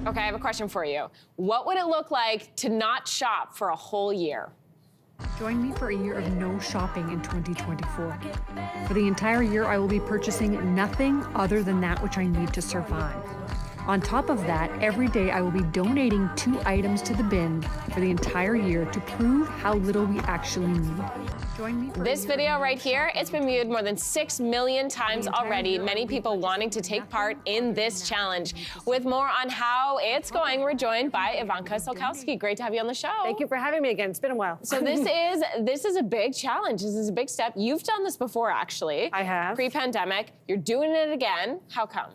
Okay, I have a question for you. What would it look like to not shop for a whole year? Join me for a year of no shopping in 2024. For the entire year, I will be purchasing nothing other than that which I need to survive. On top of that, every day I will be donating 2 items to the bin for the entire year to prove how little we actually need. Join me for This video right here, it's been viewed more than 6 million times already. Many people wanting to take part in this challenge. With more on how it's going, we're joined by Ivanka Solkowski. Great to have you on the show. Thank you for having me again. It's been a while. So this is a big challenge. This is a big step. You've done this before, actually. I have. Pre-pandemic. You're doing it again. How come?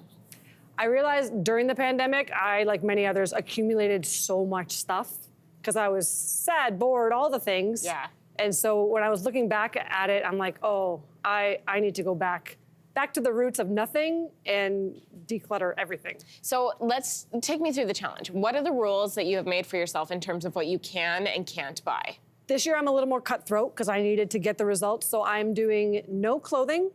I realized during the pandemic, I, like many others, accumulated so much stuff because I was sad, bored, all the things. Yeah. And so when I was looking back at it, I'm like, oh, I need to go back to the roots of nothing and declutter everything. So take me through the challenge. What are the rules that you have made for yourself in terms of what you can and can't buy? This year, I'm a little more cutthroat because I needed to get the results. So I'm doing no clothing,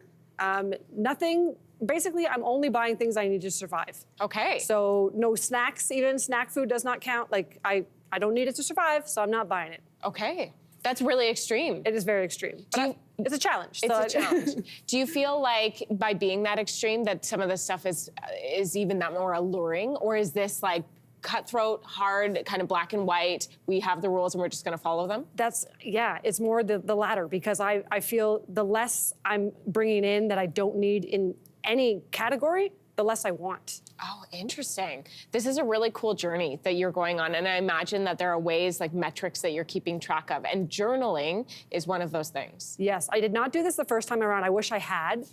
nothing. Basically, I'm only buying things I need to survive. Okay. So no snacks, even snack food does not count. Like I don't need it to survive, so I'm not buying it. Okay. That's really extreme. It is very extreme. But it's a challenge. It's a challenge. Do you feel like by being that extreme that some of this stuff is even that more alluring? Or is this like cutthroat, hard, kind of black and white, we have the rules and we're just gonna follow them? It's more the latter because I feel the less I'm bringing in that I don't need in any category, the less I want. Oh, interesting. This is a really cool journey that you're going on. And I imagine that there are ways like metrics that you're keeping track of. And journaling is one of those things. Yes, I did not do this the first time around. I wish I had.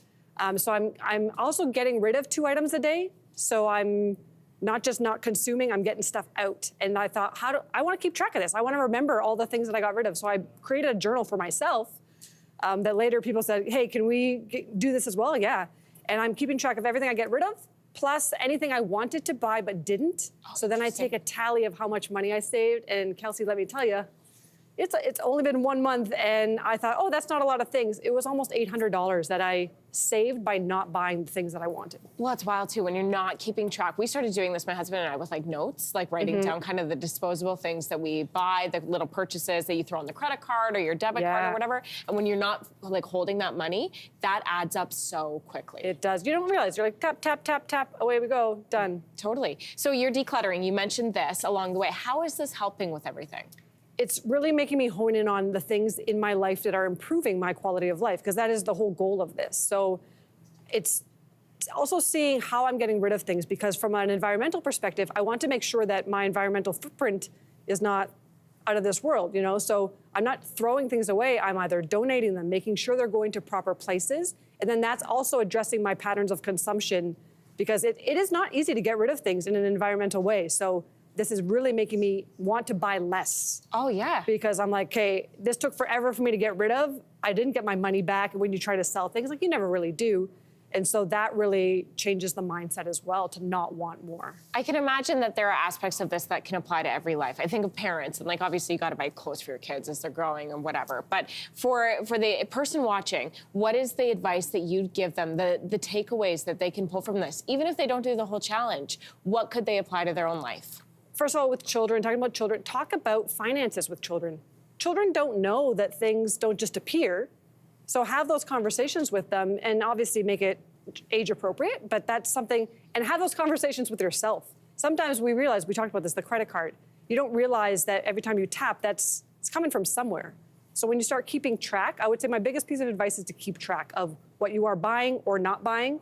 So I'm also getting rid of 2 items a day. So I'm not just not consuming, I'm getting stuff out. And I thought, I want to keep track of this. I want to remember all the things that I got rid of. So I created a journal for myself that later people said, hey, can we do this as well? Yeah. And I'm keeping track of everything I get rid of, plus anything I wanted to buy but didn't. Oh, so then I take a tally of how much money I saved. And Kelsey, let me tell you, it's only been 1 month, and I thought, oh, that's not a lot of things. It was almost $800 that I saved by not buying the things that I wanted. Well, it's wild too when you're not keeping track. We started doing this, my husband and I, with like notes, like writing down kind of the disposable things that we buy, the little purchases that you throw on the credit card or your debit card or whatever. And when you're not like holding that money, that adds up so quickly. It does. You don't realize. You're like, tap, tap, tap, tap, away we go, done. Totally. So you're decluttering. You mentioned this along the way. How is this helping with everything? It's really making me hone in on the things in my life that are improving my quality of life, because that is the whole goal of this. So it's also seeing how I'm getting rid of things, because from an environmental perspective, I want to make sure that my environmental footprint is not out of this world, you know? So I'm not throwing things away. I'm either donating them, making sure they're going to proper places, and then that's also addressing my patterns of consumption, because it is not easy to get rid of things in an environmental way. So this is really making me want to buy less. Oh, yeah. Because I'm like, okay, this took forever for me to get rid of. I didn't get my money back when you try to sell things, like you never really do. And so that really changes the mindset as well, to not want more. I can imagine that there are aspects of this that can apply to every life. I think of parents, and like obviously you got to buy clothes for your kids as they're growing and whatever. But for the person watching, what is the advice that you'd give them, the takeaways that they can pull from this? Even if they don't do the whole challenge, what could they apply to their own life? First of all, with children, talking about children, talk about finances with children. Children don't know that things don't just appear. So have those conversations with them, and obviously make it age appropriate, but that's something, and have those conversations with yourself. Sometimes we realize, we talked about this, the credit card, you don't realize that every time you tap, it's coming from somewhere. So when you start keeping track, I would say my biggest piece of advice is to keep track of what you are buying or not buying,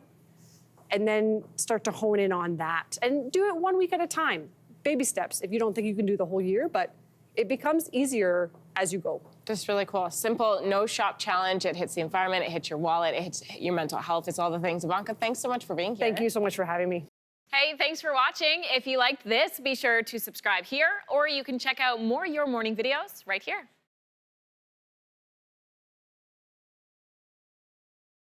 and then start to hone in on that. And do it 1 week at a time. Baby steps, if you don't think you can do the whole year, but it becomes easier as you go. That's really cool. Simple, no shop challenge. It hits the environment, it hits your wallet, it hits your mental health. It's all the things. Ivanka, thanks so much for being here. Thank you so much for having me. Hey, thanks for watching. If you liked this, be sure to subscribe here, or you can check out more Your Morning videos right here.